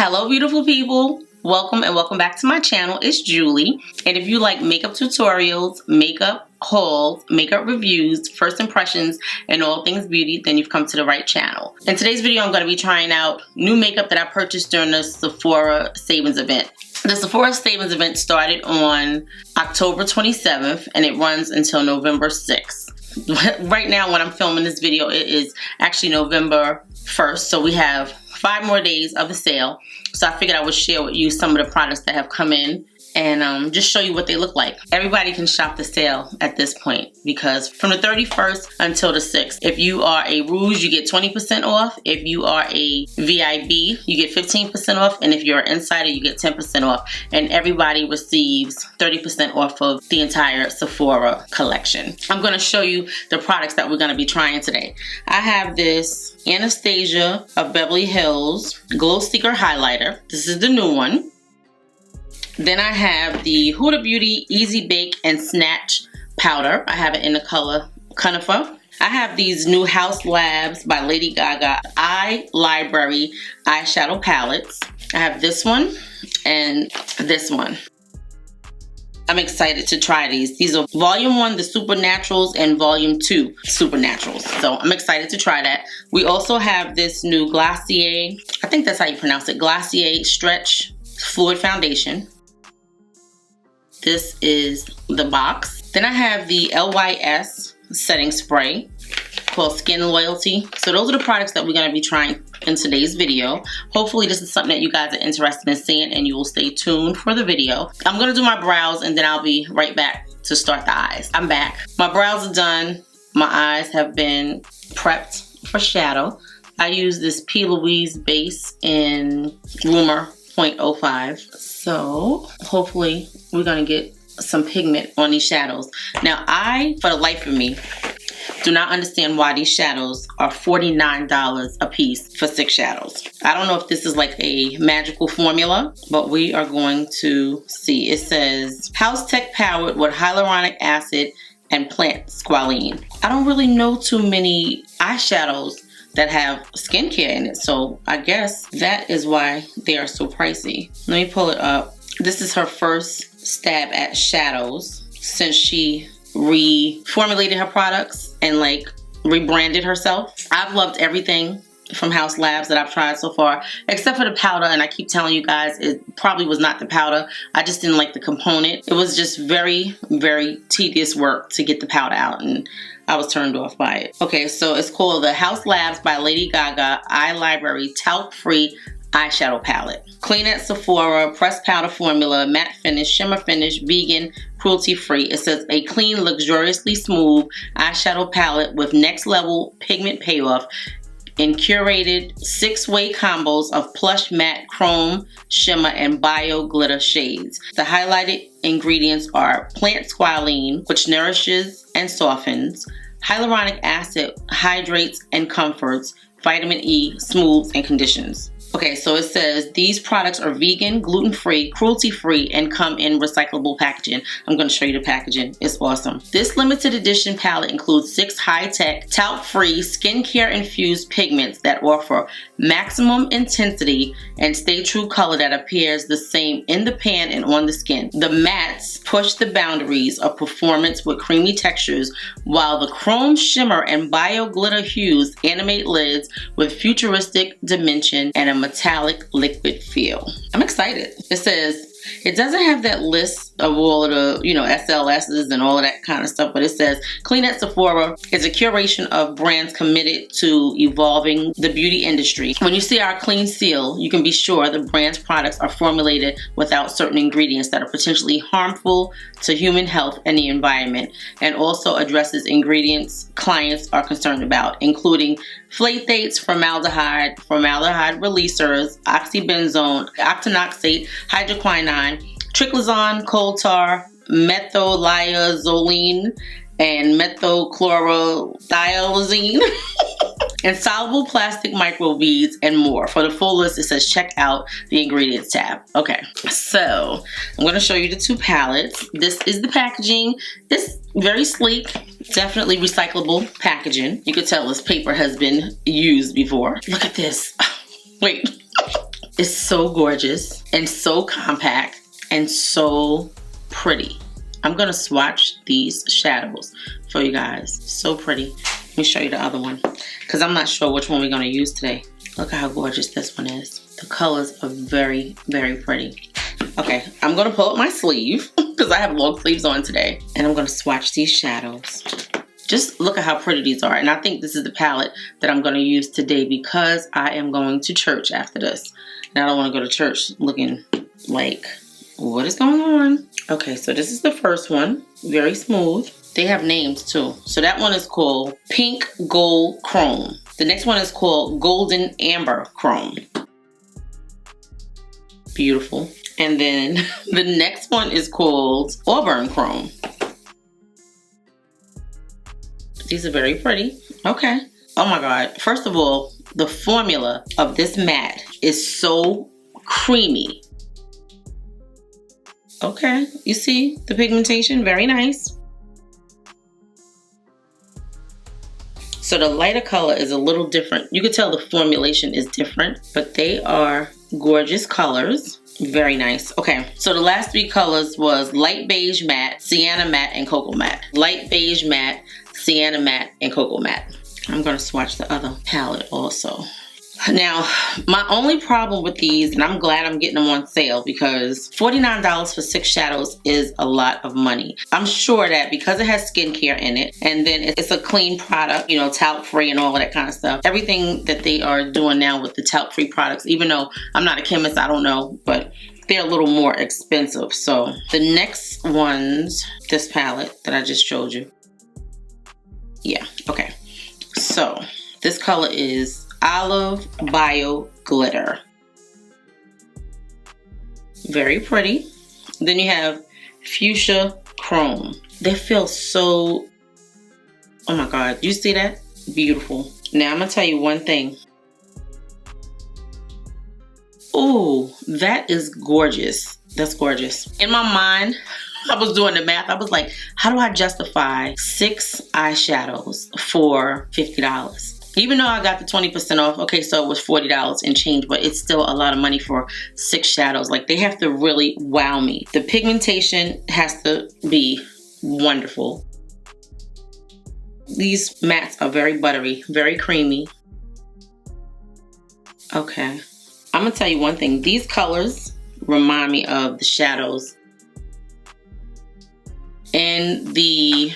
Hello beautiful people, welcome and welcome back to my channel. It's Julie, and if you like makeup tutorials, makeup hauls, makeup reviews, first impressions, and all things beauty, then you've come to the right channel. In today's video I'm going to be trying out new makeup that I purchased during the Sephora savings event. The Sephora savings event started on October 27th and it runs until November 6th. Right now when I'm filming this video it is actually November 1st, so we have 5 more days of the sale. So I figured I would share with you some of the products that have come in and just show you what they look like. Everybody can shop the sale at this point because from the 31st until the 6th, if you are a Rouge, you get 20% off. If you are a VIB, you get 15% off. And if you're an Insider, you get 10% off. And everybody receives 30% off of the entire Sephora collection. I'm going to show you the products that we're going to be trying today. I have this Anastasia of Beverly Hills Glow Seeker Highlighter. This is the new one. Then I have the Huda Beauty Easy Bake and Snatch Powder. I have it in the color Conifer. I have these new House Labs by Lady Gaga Eye Library eyeshadow palettes. I have this one and this one. I'm excited to try these. These are Volume 1, the Supernaturals, and Volume 2, Supernaturals. So I'm excited to try that. We also have this new Glossier, I think that's how you pronounce it, Glossier Stretch Fluid Foundation. This is the box. Then I have the LYS setting spray called Skin Loyalty. So those are the products that we're going to be trying in today's video. Hopefully this is something that you guys are interested in seeing and you will stay tuned for the video. I'm going to do my brows and then I'll be right back to start the eyes. I'm back. My brows are done. My eyes have been prepped for shadow. I use this P. Louise base in Rumor 0.05. So hopefully we're gonna get some pigment on these shadows. Now I, for the life of me, do not understand why these shadows are $49 a piece for 6 shadows. I don't know if this is like a magical formula, but we are going to see. It says House Tech powered with hyaluronic acid and plant squalene. I don't really know too many eyeshadows that have skincare in it, so I guess that is why they are so pricey. Let me pull it up. This is her first stab at shadows since she reformulated her products and like rebranded herself. I've loved everything from House Labs that I've tried so far, except for the powder, and I keep telling you guys it probably was not the powder. I just didn't like the component. It was just very, very tedious work to get the powder out, and I was turned off by it. Okay, so it's called the House Labs by Lady Gaga Eye Library Talc-Free Eyeshadow Palette. Clean at Sephora, pressed powder formula, matte finish, shimmer finish, vegan, cruelty-free. It says a clean, luxuriously smooth eyeshadow palette with next level pigment payoff in curated 6-way combos of plush matte, chrome, shimmer, and bio glitter shades. The highlighted ingredients are plant squalene, which nourishes and softens, hyaluronic acid hydrates and comforts, vitamin E smooths and conditions. Okay, so it says these products are vegan, gluten-free, cruelty-free, and come in recyclable packaging. I'm going to show you the packaging. It's awesome. This limited edition palette includes 6 high-tech, talc-free, skincare-infused pigments that offer maximum intensity and stay-true color that appears the same in the pan and on the skin. The mattes push the boundaries of performance with creamy textures, while the chrome shimmer and bio glitter hues animate lids with futuristic dimension and a metallic liquid feel. I'm excited. It says it doesn't have that list of all of the, SLSs and all of that kind of stuff, but it says Clean at Sephora is a curation of brands committed to evolving the beauty industry. When you see our clean seal, you can be sure the brand's products are formulated without certain ingredients that are potentially harmful to human health and the environment, and also addresses ingredients clients are concerned about, including phthalates, formaldehyde releasers, oxybenzone, octinoxate, hydroquinone, triclosan, coal tar, methylliazolene, and methylchlorothiazine, insoluble plastic microbeads, and more. For the full list, it says check out the ingredients tab. Okay, so I'm going to show you the 2 palettes. This is the packaging. It's very sleek, definitely recyclable packaging. You can tell this paper has been used before. Look at this. Wait. is so gorgeous and so compact and so pretty. I'm gonna swatch these shadows for you guys. So pretty. Let me show you the other one because I'm not sure which one we're gonna use today. Look at how gorgeous this one is. The colors are very, very pretty. Okay, I'm gonna pull up my sleeve because I have long sleeves on today, and I'm gonna swatch these shadows. Just look at how pretty these are. And I think this is the palette that I'm gonna use today because I am going to church after this. And I don't wanna go to church looking like, what is going on? Okay, so this is the first one, very smooth. They have names too. So that one is called Pink Gold Chrome. The next one is called Golden Amber Chrome. Beautiful. And then the next one is called Auburn Chrome. These are very pretty. Okay. Oh my God. First of all, the formula of this matte is so creamy. Okay. You see the pigmentation? Very nice. So the lighter color is a little different. You can tell the formulation is different, but they are gorgeous colors. Very nice. Okay, so the last three colors was light beige matte, sienna matte, and cocoa matte. Light beige matte, sienna matte, and cocoa matte. I'm gonna swatch the other palette also. Now, my only problem with these, and I'm glad I'm getting them on sale because $49 for 6 shadows is a lot of money. I'm sure that because it has skincare in it, and then it's a clean product, you know, talc-free and all of that kind of stuff. Everything that they are doing now with the talc-free products, even though I'm not a chemist, I don't know, but they're a little more expensive. So the next ones, this palette that I just showed you. Yeah, okay. So this color is Olive Bio Glitter. Very pretty. Then you have Fuchsia Chrome. They feel so, oh my God, you see that? Beautiful. Now I'm gonna tell you one thing. Oh, that is gorgeous. That's gorgeous. In my mind, I was doing the math. I was like, how do I justify 6 eyeshadows for $50? Even though I got the 20% off, okay, so it was $40 and change, but it's still a lot of money for 6 shadows. Like, they have to really wow me. The pigmentation has to be wonderful. These mattes are very buttery, very creamy. Okay, I'm gonna tell you one thing. These colors remind me of the shadows in the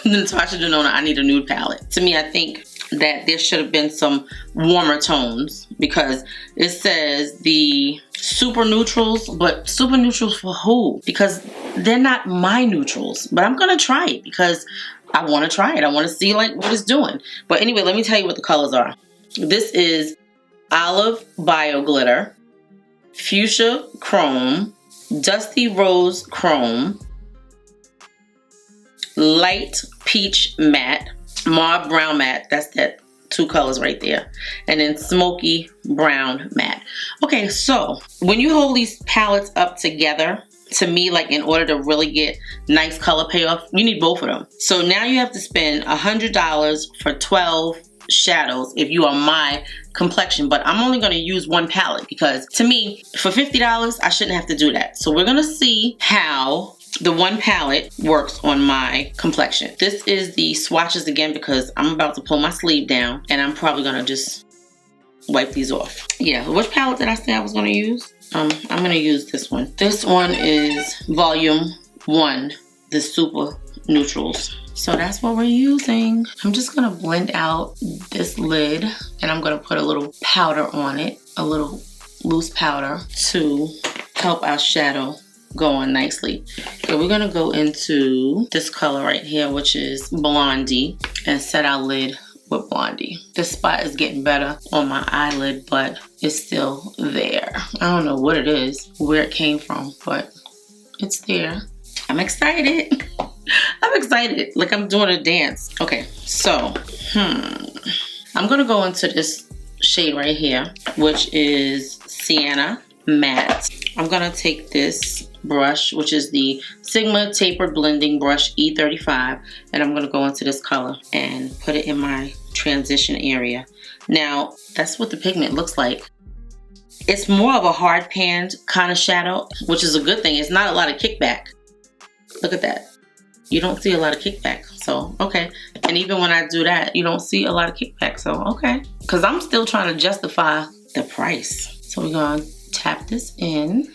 Natasha Denona I Need a Nude palette. To me, I think that there should have been some warmer tones because it says the super neutrals, but super neutrals for who? Because they're not my neutrals, but I'm gonna try it because I want to try it. I want to see like what it's doing. But anyway, let me tell you what the colors are. This is Olive Bio Glitter, Fuchsia Chrome, Dusty Rose Chrome, Light Peach Matte, Mauve Brown Matte, that's that 2 colors right there, and then Smoky Brown Matte. Okay, so when you hold these palettes up together, to me, like in order to really get nice color payoff, you need both of them. So now you have to spend $100 for 12 shadows if you are my complexion, but I'm only going to use one palette because to me, for $50, I shouldn't have to do that. So we're going to see how the one palette works on my complexion. This is the swatches again because I'm about to pull my sleeve down and I'm probably gonna just wipe these off. Yeah, which palette did I say I was gonna use? I'm gonna use this one. This one is Volume 1, the Super Neutrals. So that's what we're using. I'm just gonna blend out this lid and I'm gonna put a little powder on it, a little loose powder to help our shadow go on nicely. So we're gonna go into this color right here, which is Blondie, and set our lid with Blondie. This spot is getting better on my eyelid, but it's still there. I don't know what it is, where it came from, but it's there. I'm excited. I'm excited, like I'm doing a dance. Okay, so, I'm gonna go into this shade right here, which is Sienna Matte. I'm gonna take this brush, which is the Sigma Tapered Blending Brush E35, and I'm gonna go into this color and put it in my transition area. Now, that's what the pigment looks like It's more of a hard panned kind of shadow, which is a good thing. It's not a lot of kickback. Look at that. You don't see a lot of kickback, so okay. And even when I do that, you don't see a lot of kickback, so okay. Because I'm still trying to justify the price. So we're gonna tap this in.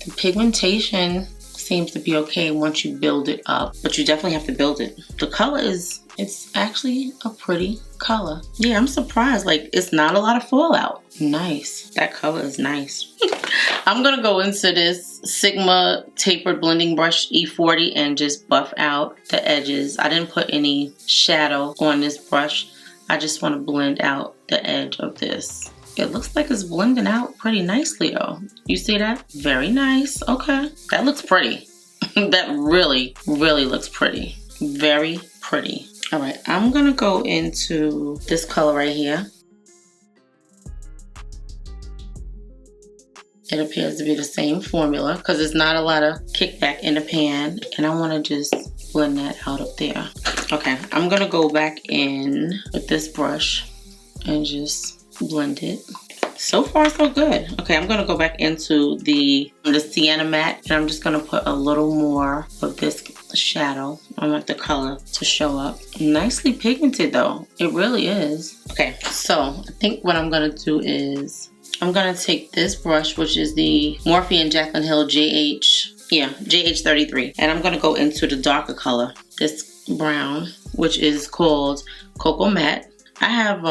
The pigmentation seems to be okay once you build it up, but you definitely have to build it. The color it's actually a pretty color. Yeah, I'm surprised, like it's not a lot of fallout. Nice, that color is nice. I'm gonna go into this Sigma tapered blending brush E40 and just buff out the edges. I didn't put any shadow on this brush. I just wanna blend out the edge of this. It looks like it's blending out pretty nicely though. You see that? Very nice, okay. That looks pretty. That really, really looks pretty. Very pretty. All right, I'm gonna go into this color right here. It appears to be the same formula because there's not a lot of kickback in the pan, and I wanna just blend that out up there. Okay, I'm gonna go back in with this brush and just blend it. So far so good. Okay, I'm gonna go back into the sienna matte, and I'm just gonna put a little more of this shadow. I want the color to show up. Nicely pigmented though, it really is. Okay, so I think what I'm gonna do is I'm gonna take this brush, which is the Morphe and Jaclyn Hill JH33, and I'm gonna go into the darker color, this brown, which is called Cocoa Matte. I have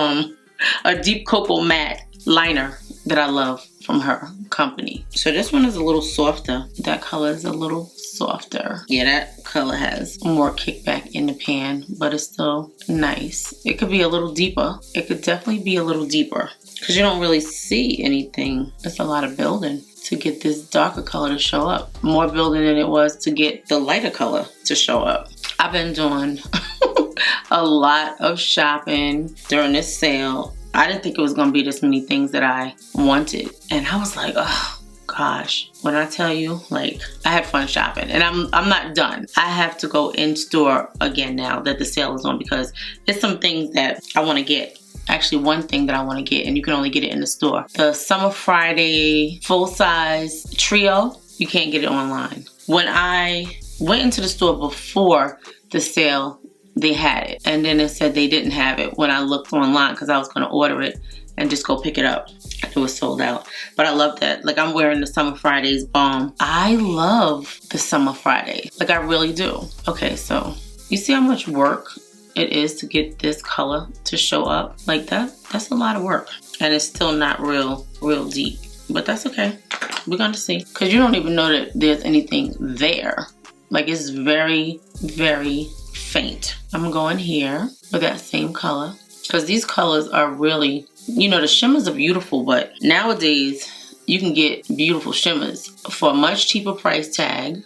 a deep cocoa matte liner that I love from her company. So this one is a little softer. That color is a little softer. Yeah, that color has more kickback in the pan, but it's still nice. It could be a little deeper. It could definitely be a little deeper because you don't really see anything. It's a lot of building to get this darker color to show up. More building than it was to get the lighter color to show up. I've been doing a lot of shopping during this sale. I didn't think it was gonna be this many things that I wanted. And I was like, oh gosh, when I tell you, like, I had fun shopping, and I'm not done. I have to go in store again now that the sale is on because it's some things that I wanna get. Actually, one thing that I wanna get, and you can only get it in the store. The Summer Friday full-size trio, you can't get it online. When I went into the store before the sale, they had it, and then it said they didn't have it when I looked online because I was going to order it and just go pick it up. It was sold out, but I love that. Like, I'm wearing the Summer Fridays bomb. I love the Summer Friday, like I really do. Okay, so you see how much work it is to get this color to show up like that? That's a lot of work, and it's still not real deep, but that's okay. We're going to see, because you don't even know that there's anything there. Like, it's very, very faint. I'm going here with that same color because these colors are really, you know, the shimmers are beautiful, but nowadays you can get beautiful shimmers for a much cheaper price tag,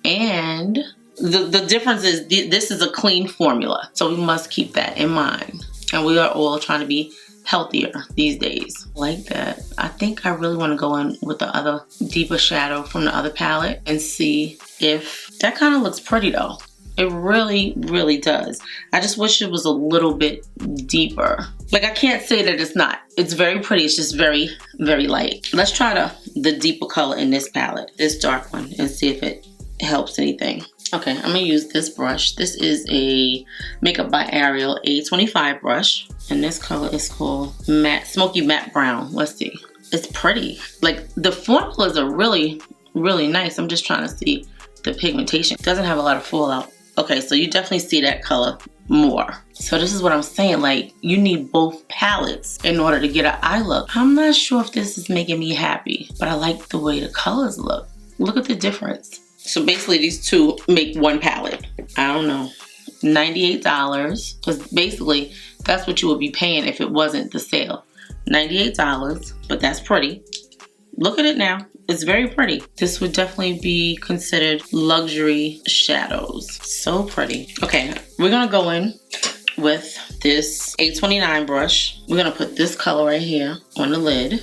and the difference is this is a clean formula, so we must keep that in mind, and we are all trying to be healthier these days. Like that. I think I really want to go in with the other deeper shadow from the other palette and see if that kind of looks pretty though. It really, really does. I just wish it was a little bit deeper. Like, I can't say that it's not. It's very pretty. It's just very, very light. Let's try the deeper color in this palette, this dark one, and see if it helps anything. Okay, I'm gonna use this brush. This is a Makeup by Ariel A25 brush, and this color is called Matte, Smoky Matte Brown. Let's see. It's pretty. Like, the formulas are really, really nice. I'm just trying to see the pigmentation. It doesn't have a lot of fallout. Okay, so you definitely see that color more. So this is what I'm saying, like, you need both palettes in order to get an eye look. I'm not sure if this is making me happy, but I like the way the colors look. Look at the difference. So basically these two make one palette. I don't know, $98, because basically that's what you would be paying if it wasn't the sale. $98, but that's pretty. Look at it now. It's very pretty. This would definitely be considered luxury shadows. So pretty. Okay, we're gonna go in with this A29 brush. We're gonna put this color right here on the lid.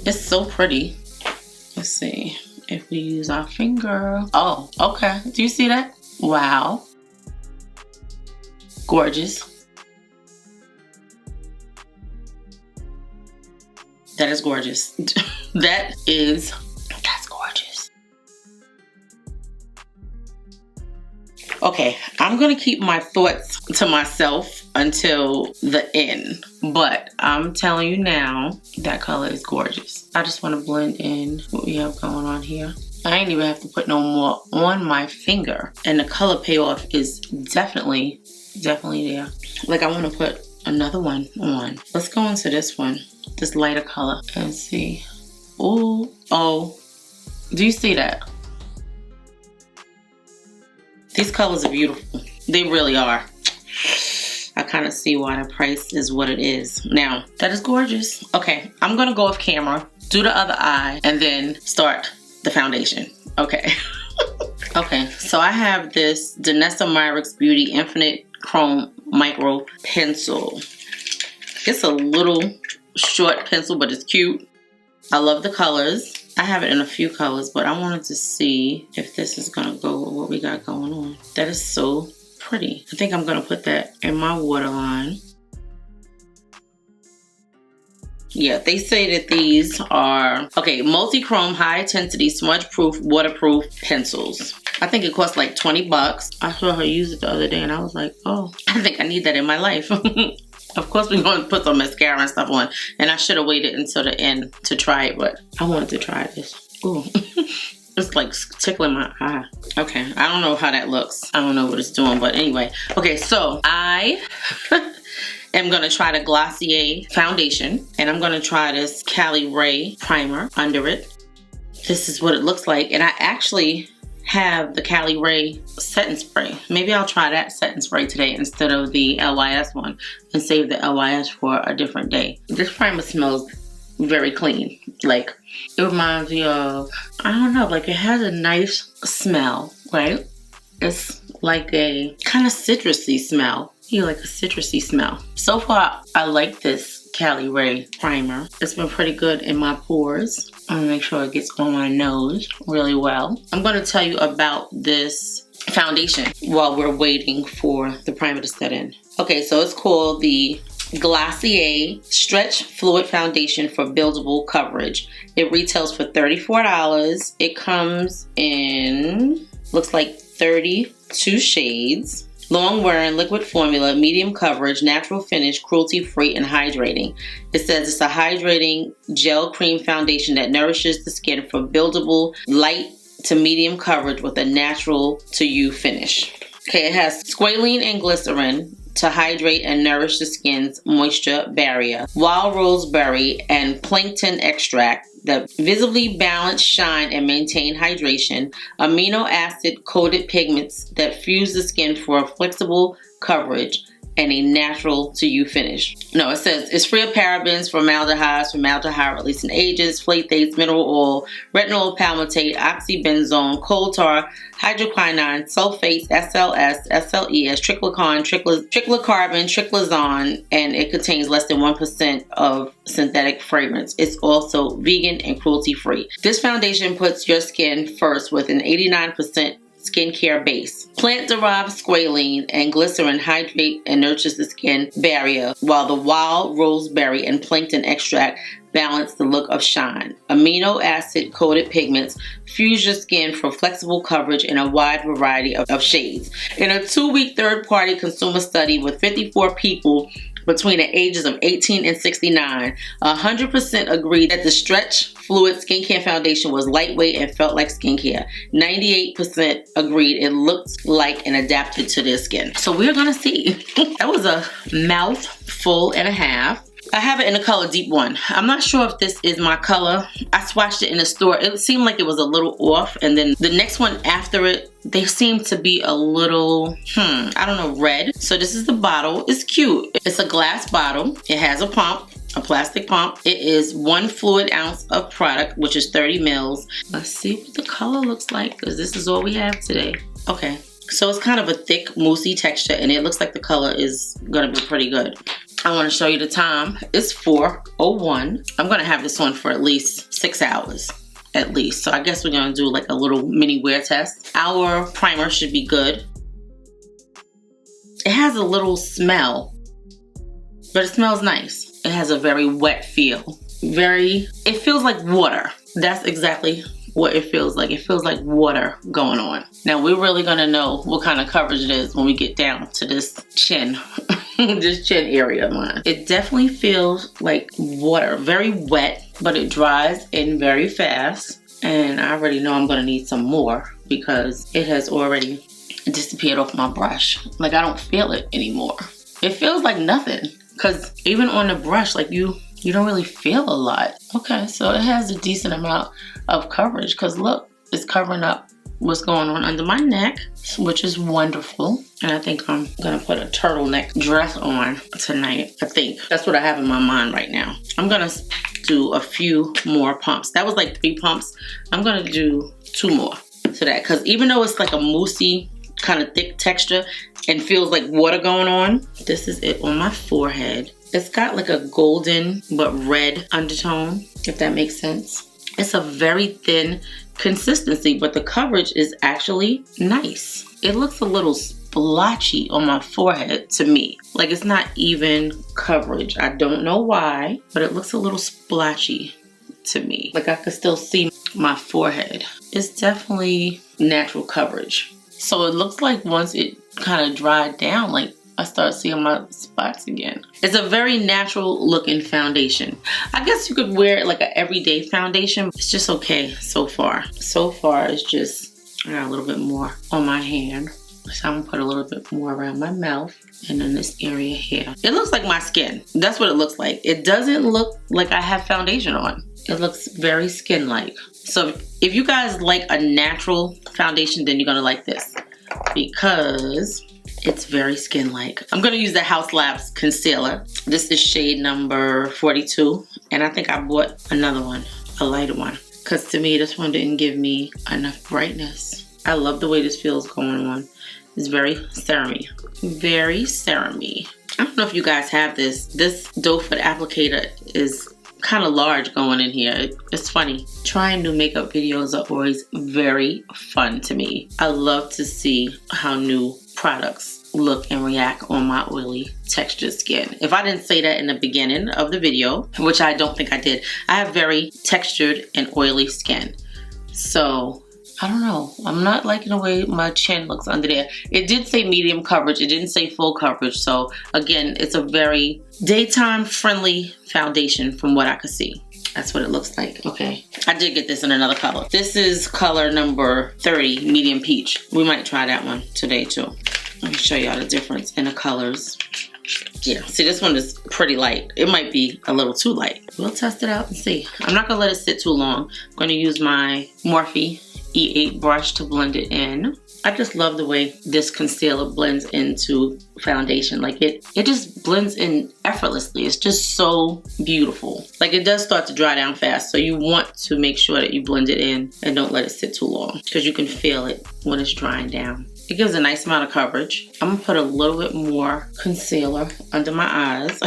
It's so pretty. Let's see if we use our finger. Oh, okay. Do you see that? Wow. Gorgeous. That is gorgeous. That's gorgeous. Okay, I'm gonna keep my thoughts to myself until the end, but I'm telling you now, that color is gorgeous. I just want to blend in what we have going on here. I ain't even have to put no more on my finger, and the color payoff is definitely there. Like, I want to put another one on. Let's go into this one, this lighter color, and see. Ooh, oh, do you see that? These colors are beautiful. They really are. I kind of see why the price is what it is. Now, that is gorgeous. Okay, I'm gonna go off camera, do the other eye, and then start the foundation. Okay. Okay, so I have this Danessa Myricks Beauty Infinite Chrome Micro Pencil. It's a little short pencil, but it's cute. I love the colors. I have it in a few colors, but I wanted to see if this is gonna go with what we got going on. That is so pretty. I think I'm gonna put that in my waterline. Yeah, they say that these are, okay, multi-chrome, high intensity, smudge proof, waterproof pencils. I think it costs like 20 bucks. I saw her use it the other day and I was like, oh, I think I need that in my life. Of course, we're going to put some mascara and stuff on. And I should have waited until the end to try it, but I wanted to try this. Ooh. It's like tickling my eye. Okay, I don't know how that looks. I don't know what it's doing, but anyway. Okay, so I am going to try the Glossier foundation. And I'm going to try this Cali Ray primer under it. This is what it looks like. And I actually have the Cali Ray setting spray. Maybe I'll try that setting spray today instead of the LYS one and save the LYS for a different day. This primer smells very clean. Like, it reminds me of, I don't know, like it has a nice smell, right? It's like a kind of citrusy smell. You like a citrusy smell. So far, I like this Cali Ray primer. It's been pretty good in my pores. I'm gonna make sure it gets on my nose really well. I'm gonna tell you about this foundation while we're waiting for the primer to set in. Okay, so it's called the Glossier Stretch Fluid Foundation for Buildable Coverage. It retails for $34. It comes in, looks like 32 shades. Long wearing, liquid formula, medium coverage, natural finish, cruelty free, and hydrating. It says it's a hydrating gel cream foundation that nourishes the skin for buildable, light to medium coverage with a natural to you finish. Okay, it has squalene and glycerin to hydrate and nourish the skin's moisture barrier, wild roseberry and plankton extract that visibly balance, shine, and maintain hydration, amino acid coated pigments that fuse the skin for a flexible coverage, and a natural to you finish. No, it says it's free of parabens, formaldehyde releasing agents, phthalates, mineral oil, retinol palmitate, oxybenzone, coal tar, hydroquinone, sulfates, SLS, SLES, triclocan, triclocarbon, triclazone, and it contains less than 1% of synthetic fragrance. It's also vegan and cruelty free. This foundation puts your skin first with an 89% skincare base. Plant-derived squalene and glycerin hydrate and nurtures the skin barrier, while the wild roseberry and plankton extract balance the look of shine. Amino acid coated pigments fuse your skin for flexible coverage in a wide variety of shades. In a 2-week third-party consumer study with 54 people between the ages of 18 and 69, 100% agreed that the Stretch Fluid Skincare Foundation was lightweight and felt like skincare. 98% agreed it looked like and adapted to their skin. So we're gonna see. That was a mouthful and a half. I have it in the color Deep 1. I'm not sure if this is my color. I swatched it in the store. It seemed like it was a little off. And then the next one after it, they seem to be a little, I don't know, red. So this is the bottle. It's cute. It's a glass bottle. It has a pump, a plastic pump. It is 1 fluid ounce of product, which is 30 mils. Let's see what the color looks like, because this is all we have today. Okay. So it's kind of a thick, moussey texture, and it looks like the color is gonna be pretty good. I wanna show you the time. It's 4:01. I'm gonna have this on for at least 6 hours. At least. So I guess we're gonna do like a little mini wear test. Our primer should be good. It has a little smell, but it smells nice. It has a very wet feel. It feels like water. That's exactly what it feels like. It feels like water going on. Now we're really gonna know what kind of coverage it is when we get down to this chin, this chin area of mine. It definitely feels like water, very wet, but it dries in very fast. And I already know I'm gonna need some more because it has already disappeared off my brush. Like I don't feel it anymore. It feels like nothing, because even on the brush, like you don't really feel a lot. Okay, so it has a decent amount of coverage, because look, it's covering up what's going on under my neck, which is wonderful. And I think I'm gonna put a turtleneck dress on tonight. I think that's what I have in my mind right now. I'm gonna do a few more pumps. That was like 3 pumps. I'm gonna do 2 more to that, because even though it's like a moussey kind of thick texture and feels like water going on, this is it on my forehead. It's got like a golden but red undertone, if that makes sense. It's a very thin consistency, but the coverage is actually nice. It looks a little splotchy on my forehead to me. Like it's not even coverage. I don't know why, but it looks a little splotchy to me. Like I could still see my forehead. It's definitely natural coverage. So it looks like once it kind of dried down, like I start seeing my spots again. It's a very natural looking foundation. I guess you could wear it like an everyday foundation. It's just okay so far. So far it's just, I got a little bit more on my hand. So I'm gonna put a little bit more around my mouth and in this area here. It looks like my skin. That's what it looks like. It doesn't look like I have foundation on. It looks very skin-like. So if you guys like a natural foundation, then you're gonna like this, because it's very skin-like. I'm gonna use the House Labs concealer. This is shade number 42, and I think I bought another one, a lighter one, because to me this one didn't give me enough brightness. I love the way this feels going on. It's very serum-y, very serum-y. I don't know if you guys have this. This doe foot applicator is kind of large going in here. It's funny. Trying new makeup videos are always very fun to me. I love to see how new products look and react on my oily textured skin. If I didn't say that in the beginning of the video, which I don't think I did, I have very textured and oily skin. So I don't know. I'm not liking the way my chin looks under there. It did say medium coverage. It didn't say full coverage. So again, it's a very daytime friendly foundation from what I could see. That's what it looks like. Okay. I did get this in another color. This is color number 30, medium peach. We might try that one today too. Let me show y'all the difference in the colors. Yeah, see, this one is pretty light. It might be a little too light. We'll test it out and see. I'm not gonna let it sit too long. I'm gonna use my Morphe E8 brush to blend it in. I just love the way this concealer blends into foundation. Like it just blends in effortlessly. It's just so beautiful. Like it does start to dry down fast, so you want to make sure that you blend it in and don't let it sit too long, because you can feel it when it's drying down. It gives a nice amount of coverage. I'm gonna put a little bit more concealer under my eyes.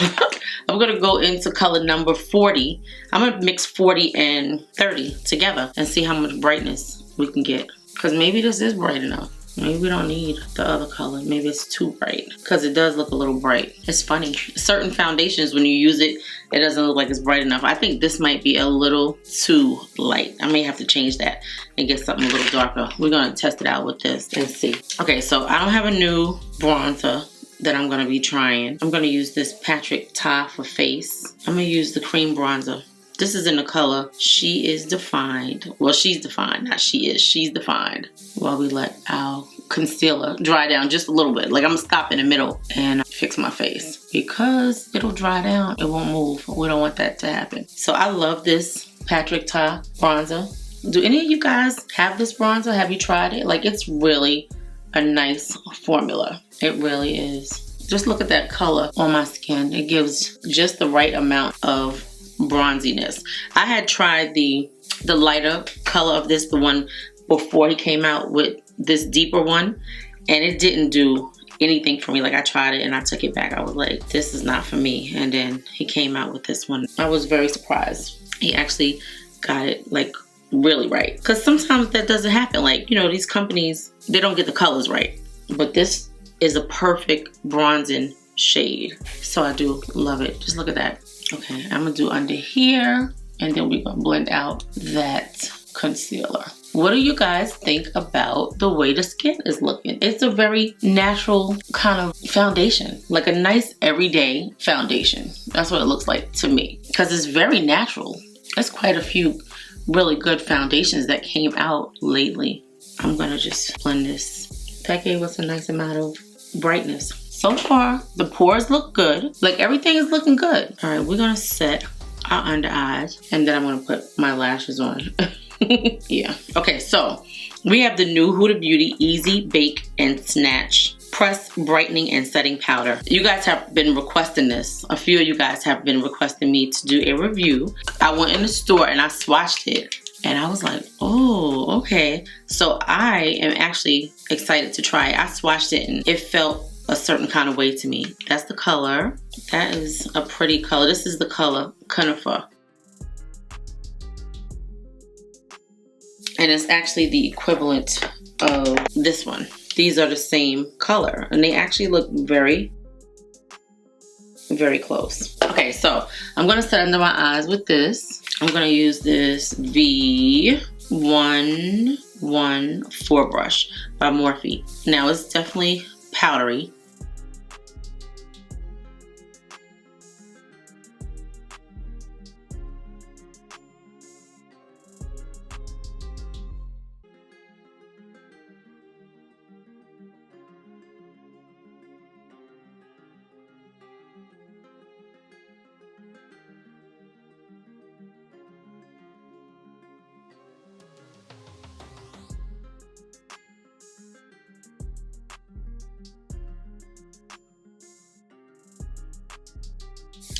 I'm gonna go into color number 40. I'm gonna mix 40 and 30 together and see how much brightness we can get. Because maybe this is bright enough. Maybe we don't need the other color. Maybe it's too bright, because it does look a little bright. It's funny. Certain foundations, when you use it, it doesn't look like it's bright enough. I think this might be a little too light. I may have to change that and get something a little darker. We're gonna test it out with this and see. Okay, so I don't have a new bronzer that I'm gonna be trying. I'm gonna use this Patrick Ta for face. I'm gonna use the cream bronzer. This is in the color She Is Defined. Well, she's defined, not she is. She's defined. While we let our concealer dry down just a little bit. Like I'm gonna stop in the middle and fix my face, because it'll dry down. It won't move. We don't want that to happen. So I love this Patrick Ta bronzer. Do any of you guys have this bronzer? Have you tried it? Like it's really a nice formula. It really is. Just look at that color on my skin. It gives just the right amount of bronziness. I had tried the lighter color of this, the one before he came out with this deeper one, and it didn't do anything for me. Like, I tried it and I took it back. I was like, this is not for me. And then he came out with this one. I was very surprised. He actually got it like really right, because sometimes that doesn't happen. Like, you know, these companies, they don't get the colors right, but this is a perfect bronzing shade, so I do love it. Just look at that. Okay, I'm gonna do under here, and then we're gonna blend out that concealer. What do you guys think about the way the skin is looking? It's a very natural kind of foundation, like a nice everyday foundation. That's what it looks like to me, because it's very natural. There's quite a few really good foundations that came out lately. I'm gonna just blend this. That gave us a nice amount of brightness. So far, the pores look good. Like, everything is looking good. All right, we're gonna set our under eyes, and then I'm gonna put my lashes on. Yeah. Okay, so we have the new Huda Beauty Easy Bake and Snatch Press Brightening and Setting Powder. You guys have been requesting this. A few of you guys have been requesting me to do a review. I went in the store and I swatched it, and I was like, oh, okay. So I am actually excited to try it. I swatched it and it felt a certain kind of way to me. That's the color. That is a pretty color. This is the color Conifer. And it's actually the equivalent of this one. These are the same color, and they actually look very, very close. Okay, so I'm gonna set under my eyes with this. I'm gonna use this V114 brush by Morphe. Now, it's definitely powdery.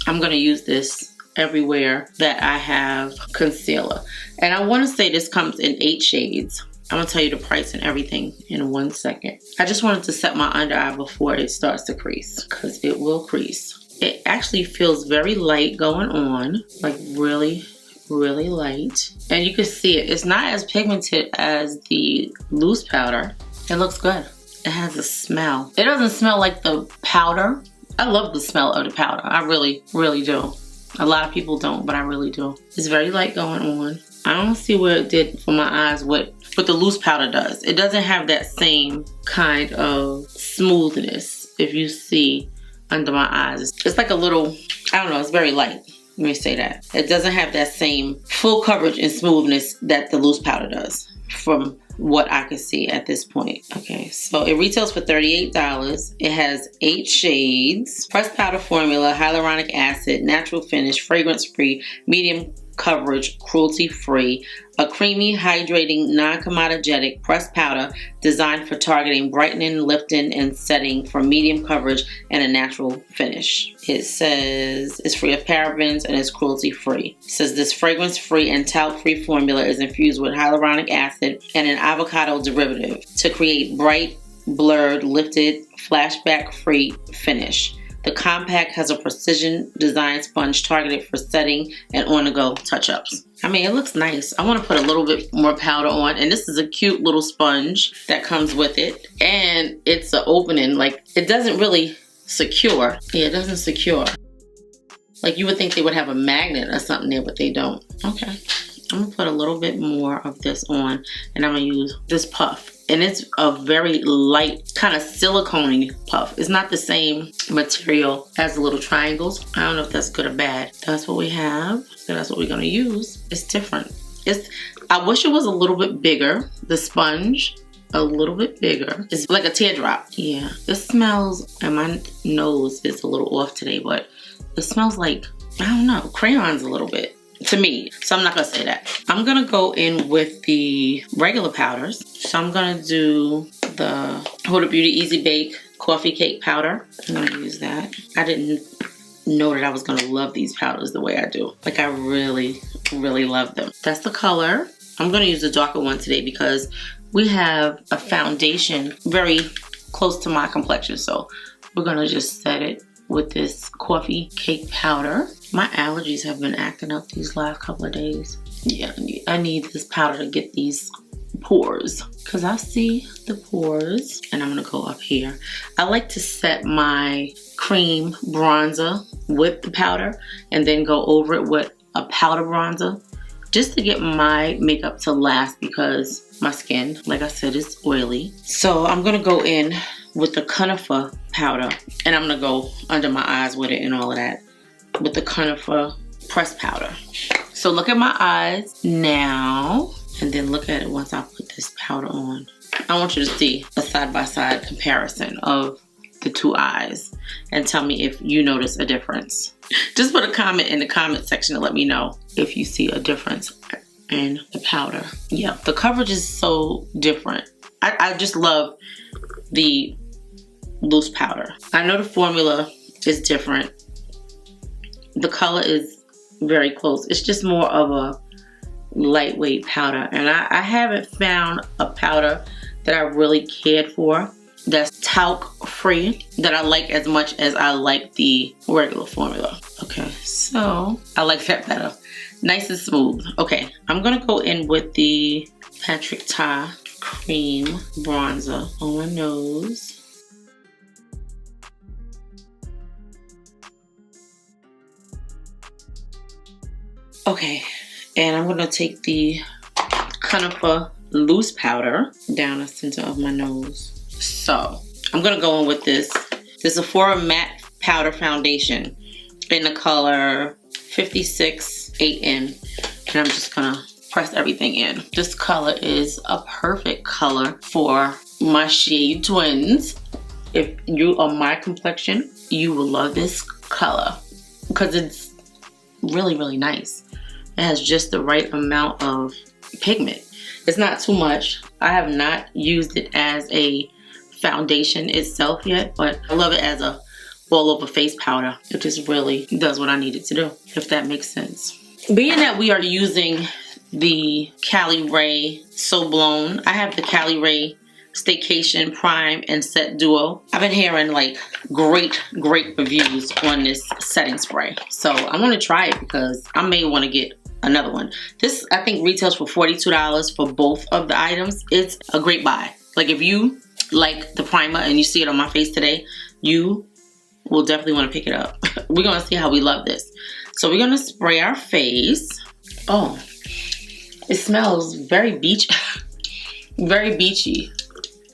I'm gonna use this everywhere that I have concealer. And I wanna say this comes in 8 shades. I'm gonna tell you the price and everything in 1 second. I just wanted to set my under eye before it starts to crease, because it will crease. It actually feels very light going on, like really, really light. And you can see it. It's not as pigmented as the loose powder. It looks good. It has a smell. It doesn't smell like the powder. I love the smell of the powder. I really, really do. A lot of people don't, but I really do. It's very light going on. I don't see what it did for my eyes, what the loose powder does. It doesn't have that same kind of smoothness, if you see under my eyes. It's like a little, I don't know, it's very light. Let me say that. It doesn't have that same full coverage and smoothness that the loose powder does, from what I can see at this point. Okay, so it retails for $38. It has 8 shades. Pressed powder formula, hyaluronic acid, natural finish, fragrance-free, medium coverage, cruelty-free, a creamy, hydrating, non-comedogenic pressed powder designed for targeting, brightening, lifting, and setting for medium coverage and a natural finish. It says it's free of parabens and it's cruelty-free. It says this fragrance-free and talc-free formula is infused with hyaluronic acid and an avocado derivative to create bright, blurred, lifted, flashback-free finish. The compact has a precision design sponge targeted for setting and on-the-go touch-ups. I mean, it looks nice. I want to put a little bit more powder on, and this is a cute little sponge that comes with it. And it's an opening, like, it doesn't really secure. Yeah, it doesn't secure. Like, you would think they would have a magnet or something there, but they don't. Okay. I'm going to put a little bit more of this on, and I'm going to use this puff. And it's a very light, kind of silicone-y puff. It's not the same material as the little triangles. I don't know if that's good or bad. That's what we have. So that's what we're going to use. It's different. I wish it was a little bit bigger. The sponge, a little bit bigger. It's like a teardrop. Yeah. It smells, and my nose is a little off today, but it smells like, I don't know, crayons a little bit. To me, so I'm not gonna say that. I'm gonna go in with the regular powders. So I'm gonna do the Huda Beauty Easy Bake Coffee Cake Powder. I'm gonna use that. I didn't know that I was gonna love these powders the way I do. Like, I really, really love them. That's the color. I'm gonna use the darker one today because we have a foundation, very close to my complexion. So we're gonna just set it with this coffee cake powder. My allergies have been acting up these last couple of days. Yeah, I need this powder to get these pores, because I see the pores. And I'm gonna go up here. I like to set my cream bronzer with the powder and then go over it with a powder bronzer, just to get my makeup to last, because my skin, like I said, is oily. So I'm gonna go in with the conifer powder, and I'm gonna go under my eyes with it and all of that with the conifer pressed powder. So look at my eyes now, and then look at it once I put this powder on. I want you to see a side-by-side comparison of the two eyes and tell me if you notice a difference. Just put a comment in the comment section to let me know if you see a difference in the powder. Yeah, the coverage is so different. I just love the loose powder. I know the formula is different. The color is very close. It's just more of a lightweight powder, and I haven't found a powder that I really cared for that's talc free that I like as much as I like the regular formula. Okay, so I like that better. Nice and smooth. Okay, I'm gonna go in with the Patrick Ta cream bronzer on my nose. Okay, and I'm gonna take the conifer loose powder down the center of my nose. So I'm gonna go in with this Sephora matte powder foundation in the color 56 8N, and I'm just gonna press everything in. This color is a perfect color for my shade twins. If you are my complexion, you will love this color because it's really, really nice. It has just the right amount of pigment. It's not too much. I have not used it as a foundation itself yet, but I love it as a all over face powder. It just really does what I need it to do, if that makes sense. Being that we are using the Cali Ray So Blown, I have the Cali Ray Staycation Prime and Set Duo. I've been hearing like great reviews on this setting spray. So I want to try it because I may want to get another one. This I think retails for $42 for both of the items. It's a great buy. Like if you like the primer and you see it on my face today, you will definitely want to pick it up. We're gonna see how we love this. So we're gonna spray our face. Oh, it smells very beach, very beachy.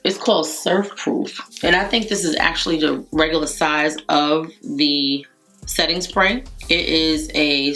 It's called Surf Proof, and I think this is actually the regular size of the setting spray. It is a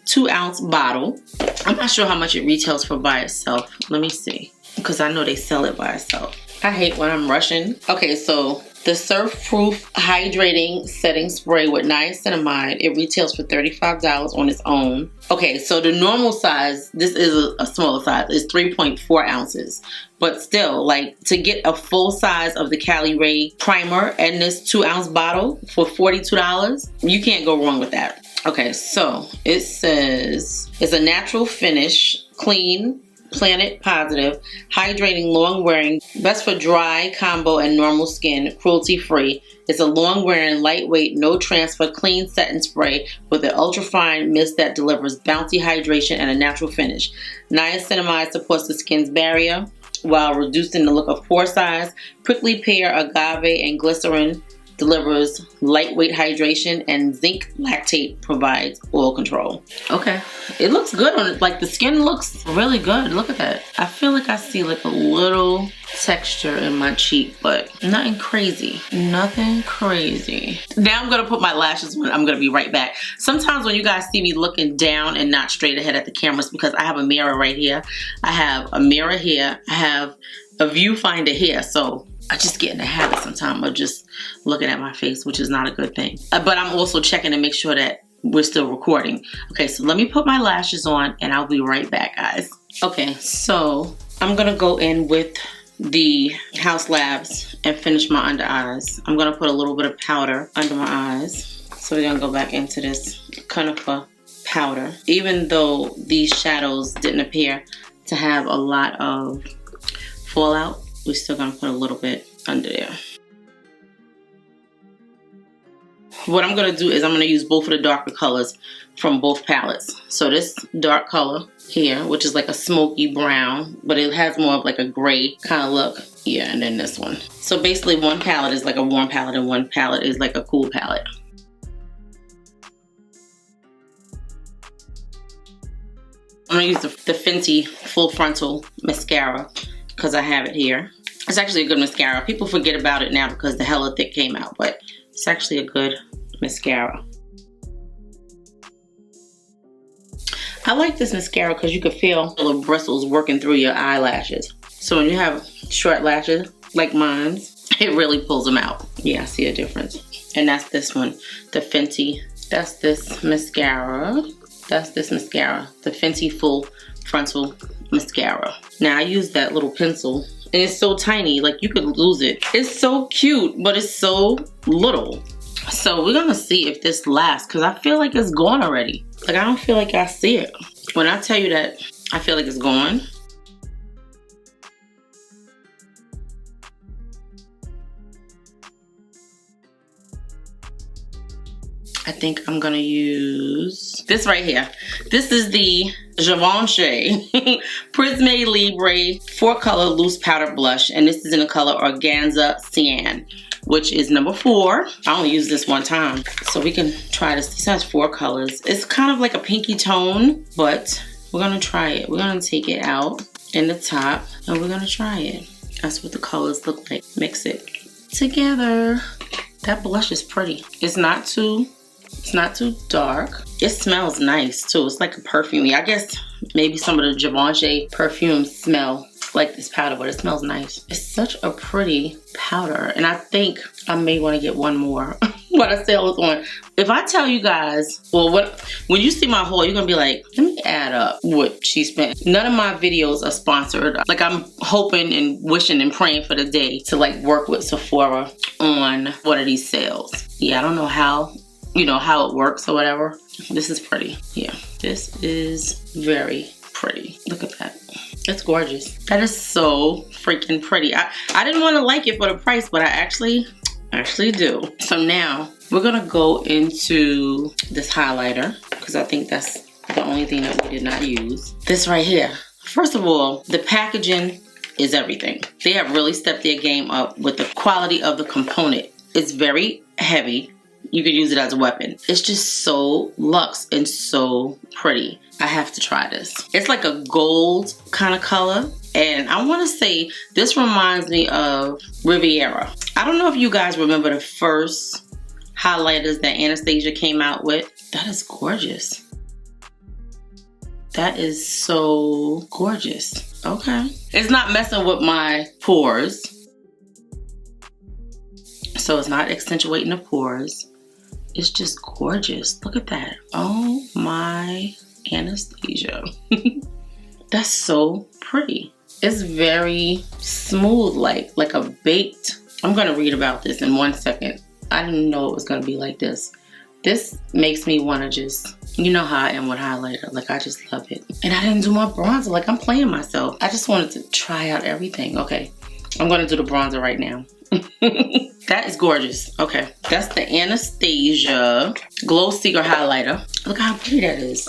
2-ounce bottle. I'm not sure how much it retails for by itself. Let me see, because I know they sell it by itself. I hate when I'm rushing. Okay, so the Surf Proof Hydrating Setting Spray with niacinamide, it retails for $35 on its own. Okay, so the normal size, this is a smaller size, is 3.4 ounces. But still, like, to get a full size of the Cali Ray primer and this 2-ounce bottle for $42, you can't go wrong with that. Okay, so it says it's a natural finish, clean, planet positive, hydrating, long wearing, best for dry, combo, and normal skin, cruelty free. It's a long wearing, lightweight, no transfer, clean setting spray with an ultra fine mist that delivers bouncy hydration and a natural finish. Niacinamide supports the skin's barrier while reducing the look of pore size. Prickly pear, agave, and glycerin delivers lightweight hydration, and zinc lactate provides oil control. Okay, it looks good on it. Like the skin looks really good. Look at that. I feel like I see like a little texture in my cheek, but nothing crazy. Nothing crazy. Now I'm gonna put my lashes on. I'm gonna be right back. Sometimes when you guys see me looking down and not straight ahead at the cameras, because I have a mirror right here. I have a mirror here. I have a viewfinder here. So I just get in the habit sometimes of just looking at my face, which is not a good thing. But I'm also checking to make sure that we're still recording. Okay, so let me put my lashes on and I'll be right back, guys. Okay, so I'm gonna go in with the House Labs and finish my under eyes. I'm gonna put a little bit of powder under my eyes. So we're gonna go back into this conifer powder. Even though these shadows didn't appear to have a lot of fallout, we're still gonna put a little bit under there. what I'm going to do is I'm going to use both of the darker colors from both palettes. So this dark color here, which is like a smoky brown, but it has more of like a gray kind of look. Yeah, and then this one. So basically one palette is like a warm palette and one palette is like a cool palette. I'm going to use the Fenty Full Frontal Mascara because I have it here. It's actually a good mascara. People forget about it now because the Hella Thick came out, but it's actually a good mascara. I like this mascara because you can feel the bristles working through your eyelashes. So when you have short lashes like mine, it really pulls them out. Yeah, I see a difference. And that's this one, the Fenty. That's this mascara. That's this mascara, the Fenty Full Frontal Mascara. Now I use that little pencil and it's so tiny, like you could lose it. It's so cute, but it's so little. So we're gonna see if this lasts because I feel like it's gone already. Like I don't feel like I see it. When I tell you that I feel like it's gone, I think I'm gonna use this right here. This is the Givenchy Prisme Libre 4-color loose powder blush, and this is in the color Organza Cyan, which is number 4. I only used this one time, so we can try this. This has 4 colors. It's kind of like a pinky tone, but we're gonna try it. We're gonna take it out in the top, and we're gonna try it. That's what the colors look like. Mix it together. That blush is pretty. It's not too dark. It smells nice too. It's like a perfume. I guess maybe some of the Givenchy perfumes smell like this powder, but it smells nice. It's such a pretty powder, and I think I may want to get one more while the sale is on. If I tell you guys, well, when you see my haul, you're gonna be like, let me add up what she spent. None of my videos are sponsored. Like I'm hoping and wishing and praying for the day to like work with Sephora on one of these sales. Yeah, I don't know how, you know, how it works or whatever. This is pretty. Yeah, this is very pretty. Look at that. It's gorgeous. That is so freaking pretty. I didn't want to like it for the price, but I actually do. So now we're gonna go into this highlighter because I think that's the only thing that we did not use. This right here. First of all, the packaging is everything. They have really stepped their game up with the quality of the component. It's very heavy. You could use it as a weapon. It's just so luxe and so pretty. I have to try this. It's like a gold kind of color. And I want to say this reminds me of Riviera. I don't know if you guys remember the first highlighters that Anastasia came out with. That is gorgeous. That is so gorgeous. Okay. It's not messing with my pores. So it's not accentuating the pores. It's just gorgeous. Look at that. Oh my Anastasia. That's so pretty. It's very smooth, like a baked. I'm gonna read about this in 1 second. I didn't know it was gonna be like this. This makes me wanna just, you know how I am with highlighter. Like I just love it. And I didn't do my bronzer, like I'm playing myself. I just wanted to try out everything. Okay, I'm gonna do the bronzer right now. That is gorgeous. Okay, that's the Anastasia Glow Seeker Highlighter. Look how pretty that is.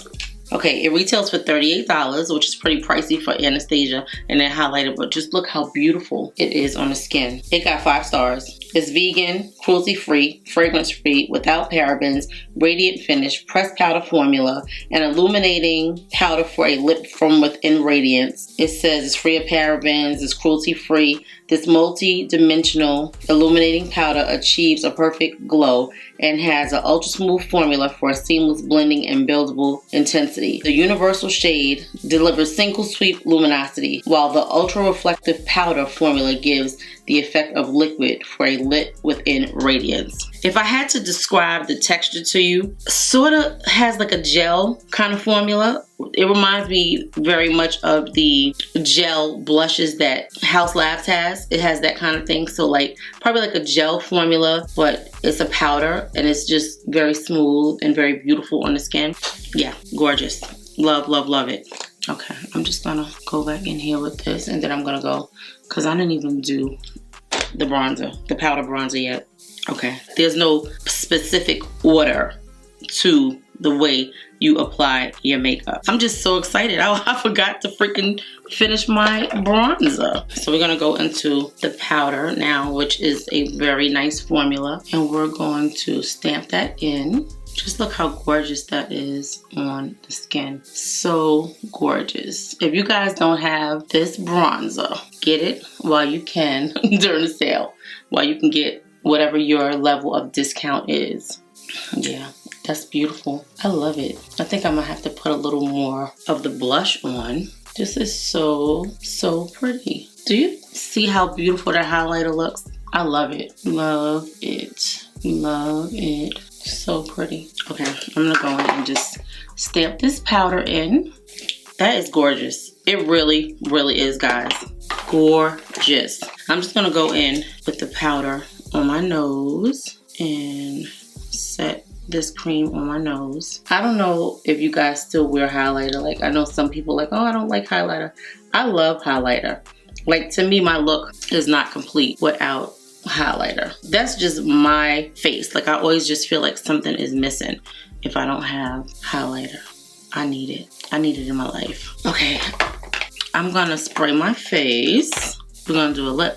Okay, it retails for $38, which is pretty pricey for Anastasia and that highlighter, but just look how beautiful it is on the skin. It got 5 stars. It's vegan, cruelty-free, fragrance-free, without parabens, radiant finish, pressed powder formula, and illuminating powder for a lip from within radiance. It says it's free of parabens, it's cruelty-free. This multi-dimensional illuminating powder achieves a perfect glow and has an ultra-smooth formula for a seamless blending and buildable intensity. The universal shade delivers single sweep luminosity, while the ultra-reflective powder formula gives the effect of liquid for a lit within radiance. If I had to describe the texture to you, sort of has like a gel kind of formula. It reminds me very much of the gel blushes that House Labs has. It has that kind of thing. So like probably like a gel formula, but it's a powder and it's just very smooth and very beautiful on the skin. Yeah, gorgeous. Love, love, love it. Okay, I'm just gonna go back in here with this and then I'm gonna go, because I didn't even do the bronzer, the powder bronzer yet. Okay, there's no specific order to the way you apply your makeup. I'm just so excited. I forgot to freaking finish my bronzer. So we're gonna go into the powder now, which is a very nice formula, and we're going to stamp that in. Just look how gorgeous that is on the skin. So gorgeous. If you guys don't have this bronzer, get it while you can during the sale, while you can get whatever your level of discount is. Yeah, that's beautiful. I love it. I think I'm gonna have to put a little more of the blush on. This is so pretty. Do you see how beautiful that highlighter looks? I love it. Love it. Love it. So pretty. Okay, I'm gonna go in and just stamp this powder in. That is gorgeous. It really is, guys. Gorgeous. I'm just gonna go in with the powder on my nose and set this cream on my nose. I don't know if you guys still wear highlighter. Like, I know some people like, oh, I don't like highlighter. I love highlighter. Like, to me, my look is not complete without highlighter. That's just my face. Like, I always just feel like something is missing if I don't have highlighter. I need it. I need it in my life. Okay, I'm gonna spray my face. We're gonna do a lip.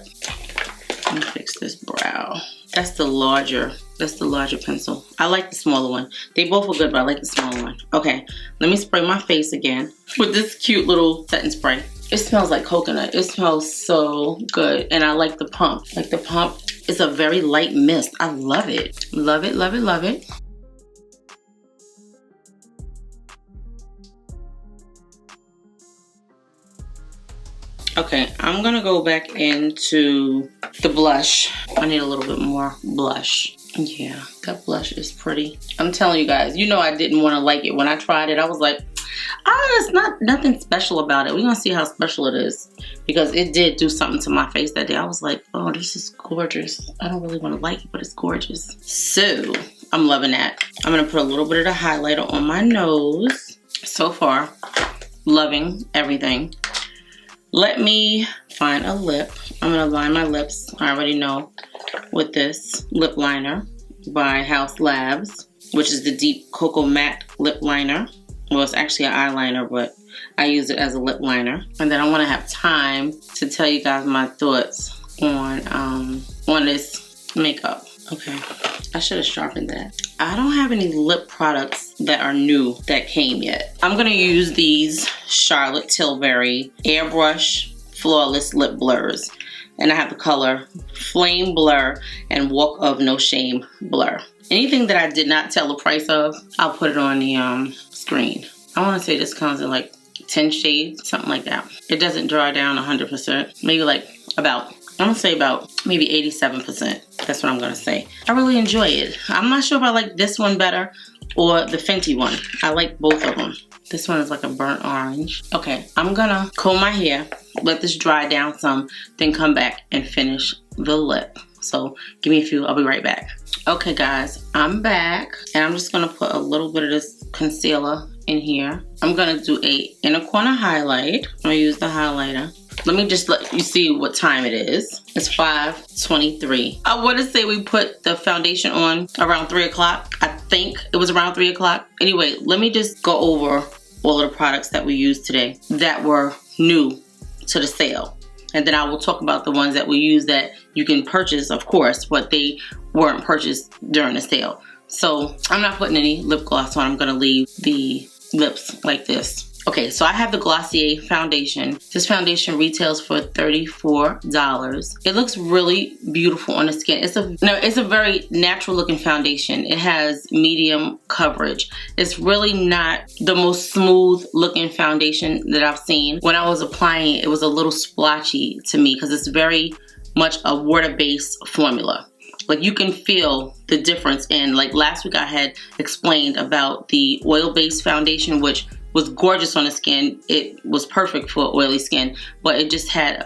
Let me fix this brow. That's the larger pencil. I like the smaller one. They both are good, but I like the smaller one. Okay, let me spray my face again with this cute little setting spray. It smells like coconut. It smells so good. And I like the pump. Like, the pump is a very light mist. I love it. Love it, love it, love it. Okay, I'm gonna go back into the blush. I need a little bit more blush. Yeah, that blush is pretty. I'm telling you guys, you know I didn't want to like it. When I tried it, I was like, it's nothing special about it. We're gonna see how special it is, because it did do something to my face that day. I was like, oh, this is gorgeous. I don't really want to like it, but it's gorgeous. So I'm loving that. I'm gonna put a little bit of the highlighter on my nose. So far, loving everything. Let me find a lip. I'm gonna line my lips, I already know, with this lip liner by House Labs, which is the Deep Cocoa Matte Lip Liner. Well, it's actually an eyeliner, but I use it as a lip liner. And then I want to have time to tell you guys my thoughts on this makeup. Okay, I should have sharpened that. I don't have any lip products that are new that came yet. I'm gonna use these Charlotte Tilbury Airbrush Flawless Lip Blurs. And I have the color Flame Blur and Walk of No Shame Blur. Anything that I did not tell the price of, I'll put it on the screen. I want to say this comes in like 10 shades, something like that. It doesn't dry down 100%. Maybe like about, I'm gonna say about maybe 87%. That's what I'm gonna say. I really enjoy it. I'm not sure if I like this one better or the Fenty one. I like both of them. This one is like a burnt orange. Okay, I'm gonna comb my hair, let this dry down some, then come back and finish the lip. So give me a few, I'll be right back. Okay guys, I'm back, and I'm just gonna put a little bit of this concealer in here. I'm gonna do a inner corner highlight. I'm gonna use the highlighter. Let me just let you see what time it is. It's 5:23. I want to say we put the foundation on around 3 o'clock. I think it was around 3 o'clock. Anyway, let me just go over all of the products that we used today that were new to the sale. And then I will talk about the ones that we use that you can purchase, of course, but they weren't purchased during the sale. So I'm not putting any lip gloss on. I'm going to leave the lips like this. Okay, so I have the Glossier foundation. This foundation retails for $34. It looks really beautiful on the skin. It's a very natural looking foundation. It has medium coverage. It's really not the most smooth looking foundation that I've seen. When I was applying it, it was a little splotchy to me because it's very much a water-based formula. Like, you can feel the difference in, like last week I had explained about the oil-based foundation, which was gorgeous on the skin. It was perfect for oily skin, but it just had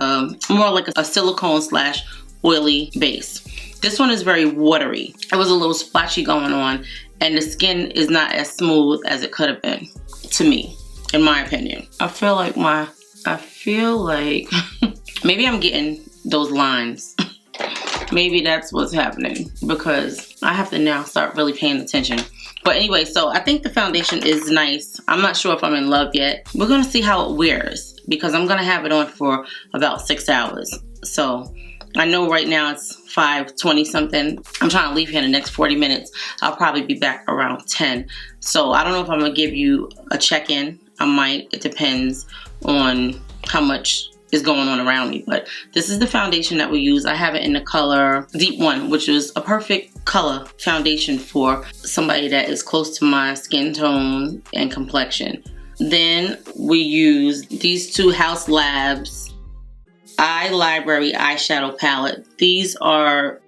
more like a silicone / oily base. This one is very watery. It was a little splotchy going on, and the skin is not as smooth as it could have been, to me, in my opinion. I feel like maybe I'm getting those lines. maybe that's what's happening, because I have to now start really paying attention. But anyway, so I think the foundation is nice. I'm not sure if I'm in love yet. We're gonna see how it wears, because I'm gonna have it on for about 6 hours. So I know right now it's 5:20 something. I'm trying to leave here in the next 40 minutes. I'll probably be back around 10. So I don't know if I'm gonna give you a check-in. I might, it depends on how much is going on around me. But this is the foundation that we use. I have it in the color Deep 1, which is a perfect color foundation for somebody that is close to my skin tone and complexion. Then we use these two House Labs Eye Library eyeshadow palette. These are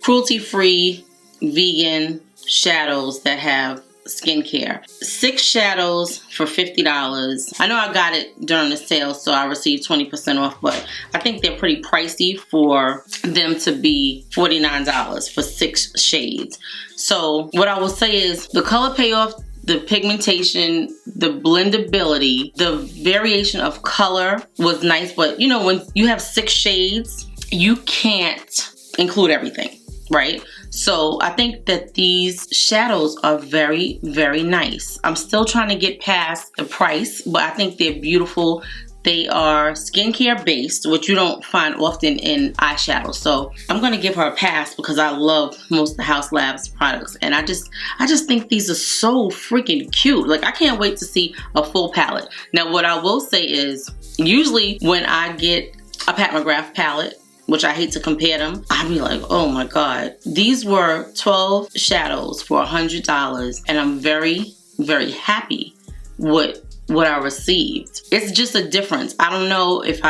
cruelty-free vegan shadows that have skincare. 6 shadows for $50. I know I got it during the sale, so I received 20% off, but I think they're pretty pricey for them to be $49 for 6 shades. So what I will say is the color payoff, the pigmentation, the blendability, the variation of color was nice, but you know, when you have 6 shades, you can't include everything, right? So I think that these shadows are very, very nice. I'm still trying to get past the price, but I think they're beautiful. They are skincare based, which you don't find often in eyeshadow. So I'm gonna give her a pass because I love most of the House Labs products. And I just think these are so freaking cute. Like, I can't wait to see a full palette. Now, what I will say is, usually when I get a Pat McGrath palette, which I hate to compare them, I'd be like, oh my God. These were 12 shadows for $100, and I'm very, very happy with what I received. It's just a difference. I don't know if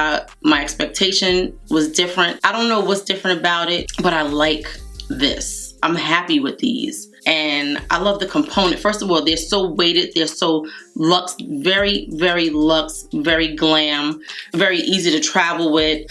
my expectation was different. I don't know what's different about it, but I like this. I'm happy with these. And I love the component. First of all, they're so weighted. They're so luxe, very, very luxe, very glam, very easy to travel with.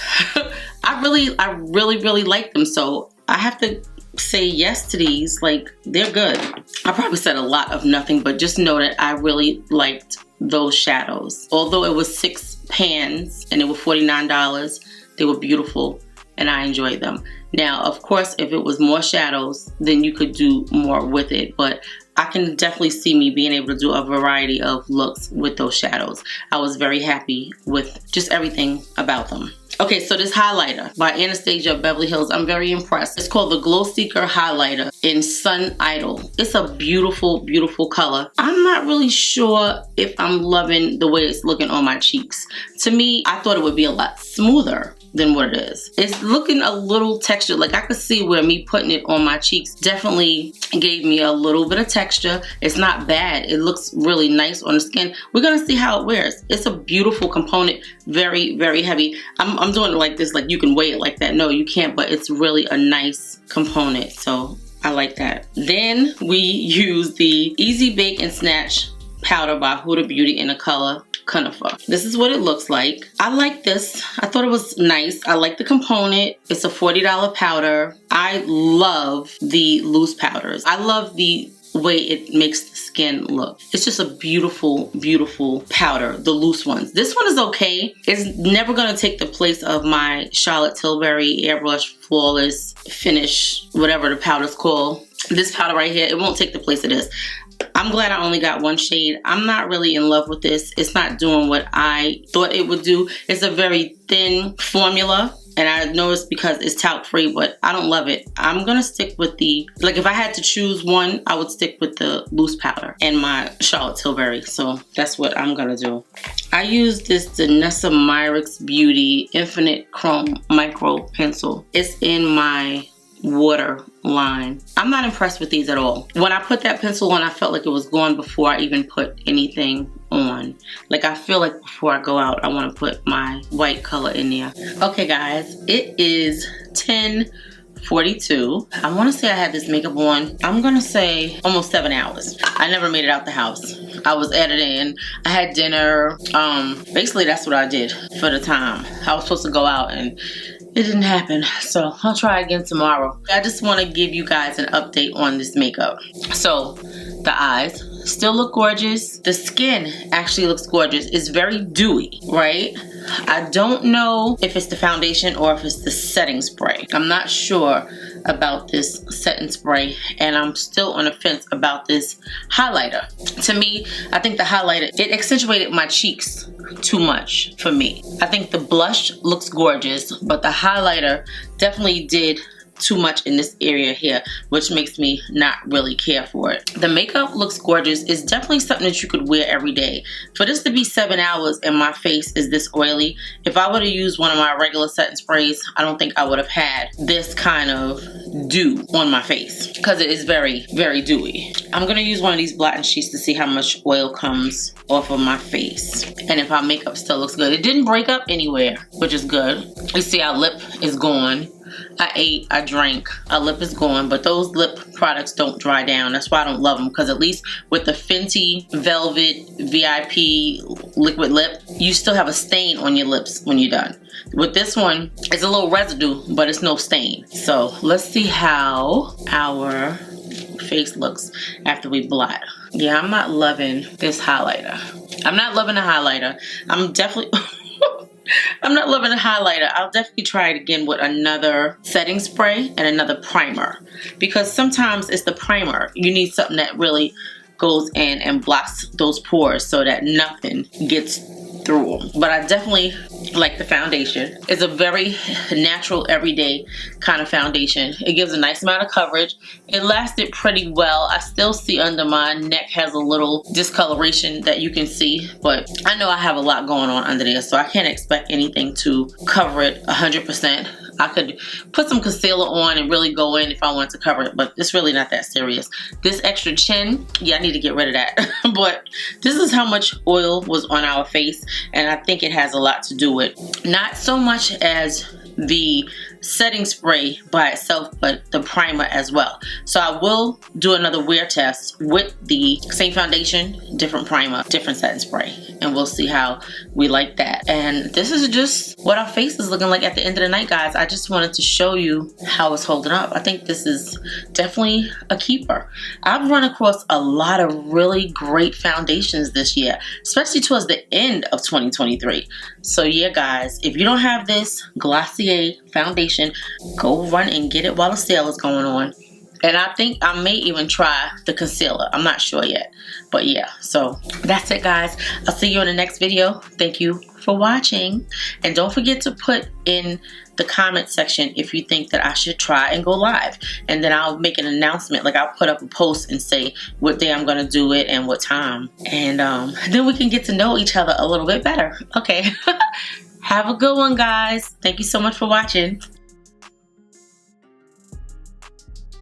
I really like them. So I have to say yes to these. Like, they're good. I probably said a lot of nothing, but just know that I really liked those shadows. Although it was 6 pans and they were $49, they were beautiful and I enjoyed them. Now, of course, if it was more shadows, then you could do more with it, but I can definitely see me being able to do a variety of looks with those shadows. I was very happy with just everything about them. Okay, so this highlighter by Anastasia Beverly Hills, I'm very impressed. It's called the Glow Seeker Highlighter in Sun Idol. It's a beautiful, beautiful color. I'm not really sure if I'm loving the way it's looking on my cheeks. To me, I thought it would be a lot smoother than what it is. It's looking a little textured. Like, I could see where me putting it on my cheeks definitely gave me a little bit of texture. It's not bad. It looks really nice on the skin. We're gonna see how it wears. It's a beautiful component, very, very heavy. I'm doing it like this, like you can weigh it like that. No, you can't, but it's really a nice component. So I like that. Then we use the Easy Bake and Snatch powder by Huda Beauty in the color Conifer. This is what it looks like. I like this. I thought it was nice. I like the component. It's a $40 powder. I love the loose powders. I love the way it makes the skin look. It's just a beautiful, beautiful powder, the loose ones. This one is okay. It's never gonna take the place of my Charlotte Tilbury Airbrush Flawless Finish, whatever the powder's called. This powder right here, it won't take the place of this. I'm glad I only got 1 shade. I'm not really in love with this. It's not doing what I thought it would do. It's a very thin formula, and I know it's because it's talc free, but I don't love it. I'm gonna stick with the, like, if I had to choose one, I would stick with the loose powder and my Charlotte Tilbury. So that's what I'm gonna do. I use this Danessa Myricks Beauty Infinite Chrome Micro Pencil. It's in my water line. I'm not impressed with these at all. When I put that pencil on, I felt like it was gone before I even put anything on. Like, I feel like before I go out, I want to put my white color in there. Okay guys, it is 10:42. I want to say I had this makeup on, I'm gonna say almost 7 hours. I never made it out the house. I was editing, I had dinner. Basically that's what I did for the time. I was supposed to go out and it didn't happen, so I'll try again tomorrow. I just want to give you guys an update on this makeup. So the eyes, still look gorgeous. The skin actually looks gorgeous. It's very dewy, right? I don't know if it's the foundation or if it's the setting spray. I'm not sure about this setting spray, and I'm still on the fence about this highlighter. To me, I think the highlighter, it accentuated my cheeks too much for me. I think the blush looks gorgeous, but the highlighter definitely did too much in this area here, which makes me not really care for it. The makeup looks gorgeous. It's definitely something that you could wear every day. For this to be 7 hours and my face is this oily, if I would have used one of my regular setting sprays, I don't think I would have had this kind of dew on my face, because it is very, very dewy. I'm gonna use one of these blotting sheets to see how much oil comes off of my face and if our makeup still looks good. It didn't break up anywhere, which is good. You see our lip is gone. I ate, I drank, our lip is gone, but those lip products don't dry down. That's why I don't love them, because at least with the Fenty Velvet VIP liquid lip, you still have a stain on your lips when you're done. With this one, it's a little residue, but it's no stain. So let's see how our face looks after we blot. Yeah, I'm not loving this highlighter. I'm not loving the highlighter. I'm not loving the highlighter. I'll definitely try it again with another setting spray and another primer, because sometimes it's the primer. You need something that really goes in and blocks those pores so that nothing gets through them. But I definitely like the foundation. It's a very natural, everyday kind of foundation. It gives a nice amount of coverage. It lasted pretty well. I still see under my neck has a little discoloration that you can see, but I know I have a lot going on under there, so I can't expect anything to cover it 100%. I could put some concealer on and really go in if I wanted to cover it, but it's really not that serious. This extra chin, yeah, I need to get rid of that. But this is how much oil was on our face, and I think it has a lot to do with not so much as the setting spray by itself, but the primer as well. So I will do another wear test with the same foundation, different primer, different setting spray, and we'll see how we like that. And this is just what our face is looking like at the end of the night, guys. I just wanted to show you how it's holding up. I think this is definitely a keeper. I've run across a lot of really great foundations this year, especially towards the end of 2023. So yeah, guys, if you don't have this Glossier foundation, go run and get it while the sale is going on. And I think I may even try the concealer. I'm not sure yet. But yeah, so that's it, guys. I'll see you in the next video. Thank you for watching. And don't forget to put in the comment section if you think that I should try and go live. And then I'll make an announcement. Like, I'll put up a post and say what day I'm going to do it and what time. And then we can get to know each other a little bit better. Okay. Have a good one, guys. Thank you so much for watching.